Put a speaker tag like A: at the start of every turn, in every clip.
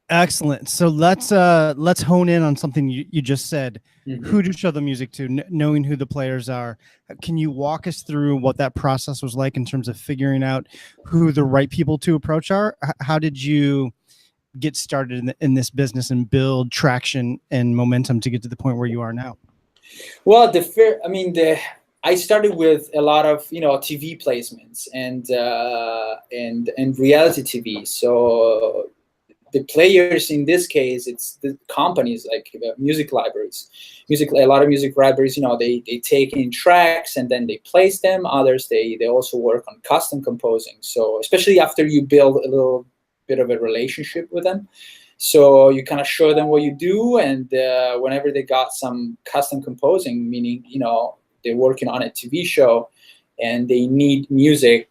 A: Excellent. So let's hone in on something you just said.
B: Mhm.
A: Who to show the music to, knowing who the players are. Can you walk us through what that process was like in terms of figuring out who the right people to approach are? How did you get started in this business and build traction and momentum to get to the point where you are now?
B: Well, I started with a lot of TV placements and reality TV. So the players in this case, it's the companies like music libraries, a lot of music libraries. They take in tracks and then they place them. Others they also work on custom composing. So especially after you build a little bit of a relationship with them, so you kind of show them what you do, and whenever they got some custom composing, meaning they're working on a TV show and they need music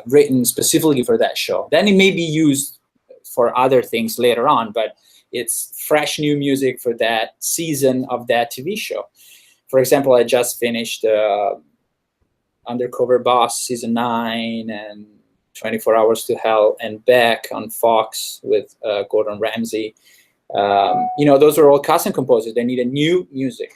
B: written specifically for that show, then it may be used for other things later on, but it's fresh new music for that season of that TV show. For example, I just finished Undercover Boss season 9 and 24 Hours to Hell and Back on Fox with Gordon Ramsay. Those are all custom composers. They need a new music.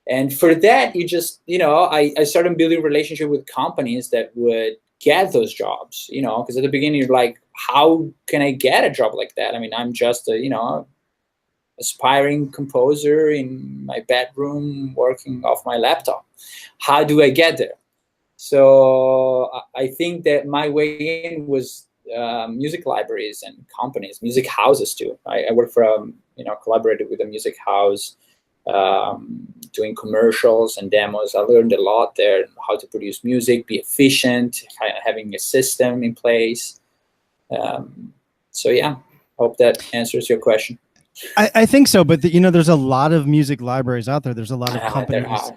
B: And for that, I started building a relationship with companies that would get those jobs, because at the beginning you're like, how can I get a job like that? I mean, I'm just a aspiring composer in my bedroom working off my laptop. How do I get there? So I think that my way in was music libraries and companies, music houses too. I worked for, collaborated with a music house, doing commercials and demos. I learned a lot there, how to produce music, be efficient, having a system in place. So yeah, hope that answers your question.
A: I think so, but there's a lot of music libraries out there. There's a lot of
B: There
A: companies
B: are.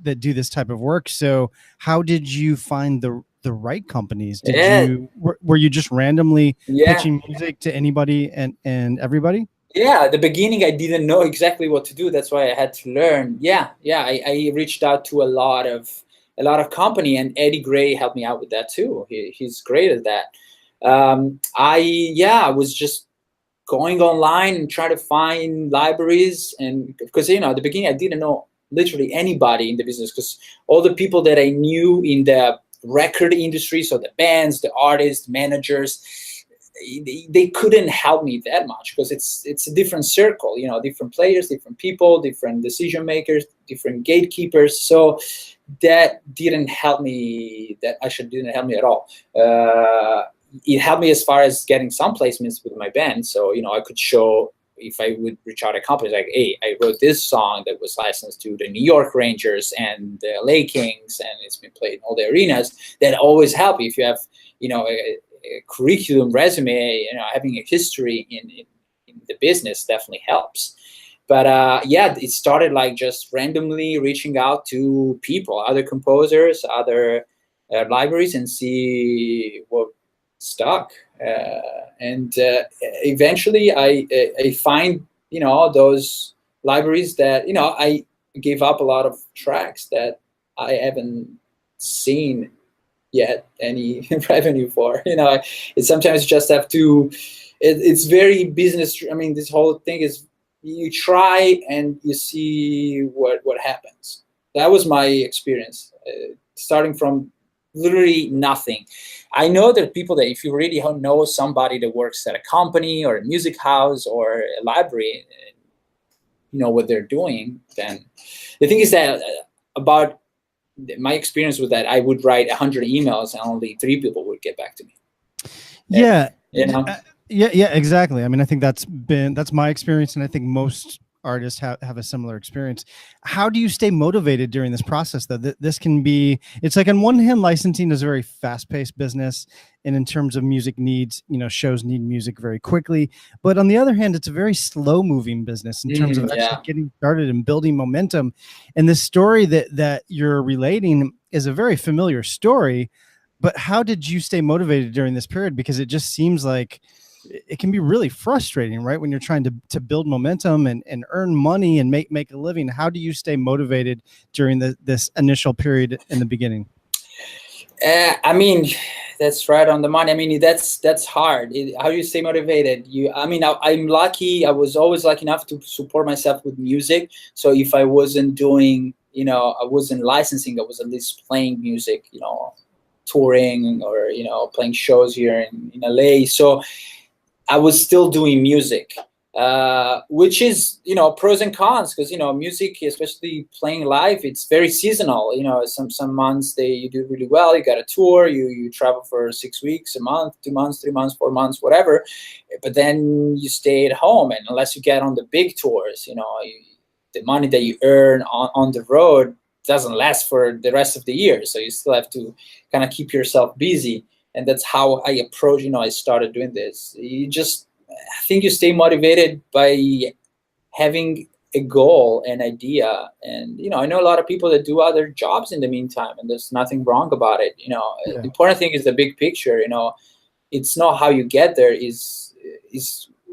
A: that do this type of work. So how did you find the right companies?
B: Yeah,
A: Were you just randomly
B: yeah.
A: pitching music to anybody and everybody?
B: Yeah, at the beginning I didn't know exactly what to do. That's why I had to learn. Yeah. I reached out to a lot of company, and Eddie Gray helped me out with that too. He's great at that. I was just going online and trying to find libraries, and because at the beginning I didn't know literally anybody in the business, because all the people that I knew in the record industry, so the bands, the artists, managers, they couldn't help me that much, because it's a different circle, different players, different people, different decision makers, different gatekeepers. So that didn't help me. That actually didn't help me at all. It helped me as far as getting some placements with my band. So I could show, if I would reach out to companies like, hey, I wrote this song that was licensed to the New York Rangers and the LA Kings, and it's been played in all the arenas. That always help if you have a curriculum, resume, having a history in the business definitely helps. But it started like just randomly reaching out to people, other composers, other libraries, and see what stuck. And eventually, I find those libraries that I gave up a lot of tracks that I haven't seen yet any revenue for. It sometimes just have to. It's very business. I mean, this whole thing is, you try and you see what happens. That was my experience, starting from literally nothing. I know that people that, if you really know somebody that works at a company or a music house or a library, you know what they're doing, then the thing is that about my experience with that, I would write 100 emails and only 3 people would get back to me.
A: Yeah.
B: You know?
A: Yeah, exactly. I mean, I think that's my experience, and I think most artists have a similar experience. How do you stay motivated during this process, though? This can be, it's like, on one hand, licensing is a very fast-paced business, and in terms of music needs, shows need music very quickly. But on the other hand, it's a very slow-moving business in terms of actually getting started and building momentum. And this story that you're relating is a very familiar story. But how did you stay motivated during this period? Because it just seems like it can be really frustrating, right? When you're trying to build momentum and earn money and make a living. How do you stay motivated during this initial period in the beginning?
B: I mean, that's right on the money. I mean, that's hard. How do you stay motivated? I mean, I'm lucky. I was always lucky enough to support myself with music. So if I wasn't doing, I wasn't licensing, I was at least playing music, touring or playing shows here in LA. So I was still doing music, which is pros and cons, because music, especially playing live, it's very seasonal. Some months you do really well, you got a tour, you travel for 6 weeks, a month, 2 months, 3 months, 4 months, whatever, but then you stay at home, and unless you get on the big tours, the money that you earn on the road doesn't last for the rest of the year, so you still have to kind of keep yourself busy. And that's how I approach, I started doing this. I think you stay motivated by having a goal, an idea. And, I know a lot of people that do other jobs in the meantime, and there's nothing wrong about it.
A: Yeah.
B: The important thing is the big picture. It's not how you get there, is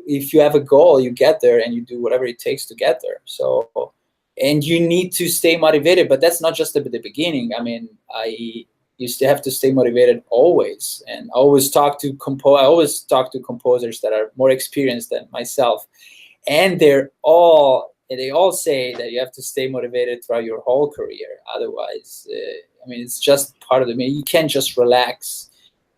B: if you have a goal, you get there, and you do whatever it takes to get there. So, and you need to stay motivated, but that's not just at the beginning. I mean, you still have to stay motivated always, and I always talk to composers that are more experienced than myself, and they all say that you have to stay motivated throughout your whole career. Otherwise, I mean, it's just part of the mean. You can't just relax.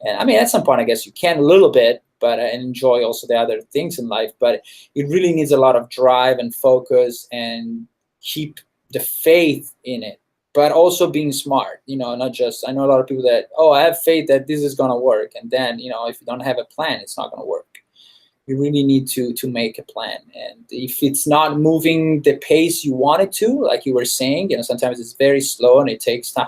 B: And I mean, at some point, I guess you can a little bit, but enjoy also the other things in life. But it really needs a lot of drive and focus, and keep the faith in it, but also being smart, not just, I know a lot of people that, I have faith that this is going to work. And then, if you don't have a plan, it's not going to work. You really need to make a plan. And if it's not moving the pace you want it to, like you were saying, sometimes it's very slow and it takes time.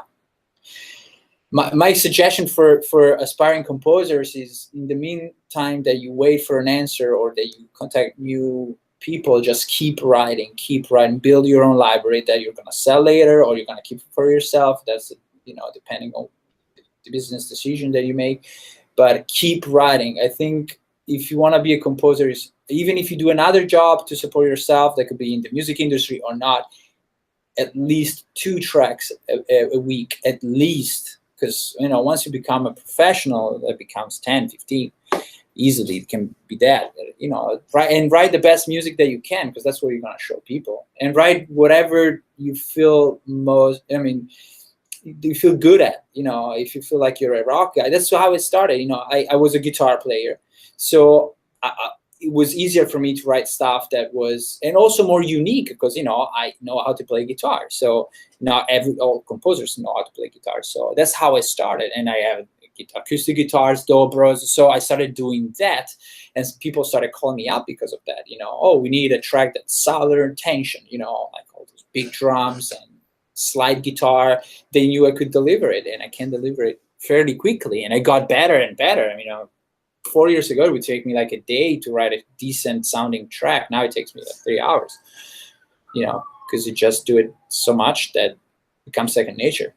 B: My suggestion for aspiring composers is, in the meantime that you wait for an answer or that you contact new people, just keep writing, build your own library that you're going to sell later, or you're going to keep for yourself. That's, depending on the business decision that you make, but keep writing. I think if you want to be a composer, even if you do another job to support yourself, that could be in the music industry or not, at least 2 tracks a week, at least, because, once you become a professional, that becomes 10, 15. Easily it can be that, write the best music that you can, because that's what you're going to show people, and write whatever you feel you feel good at. If you feel like you're a rock guy, that's how it started. I was a guitar player, so it was easier for me to write stuff that was, and also more unique, because I know how to play guitar, so not all composers know how to play guitar. So that's how I started, and I have acoustic guitars, dobros. So I started doing that, and people started calling me up because of that. We need a track that's southern tension, like all those big drums and slide guitar. They knew I could deliver it, and I can deliver it fairly quickly. And I got better and better. 4 years ago, it would take me like a day to write a decent sounding track. Now it takes me like 3 hours, because you just do it so much that it becomes second nature.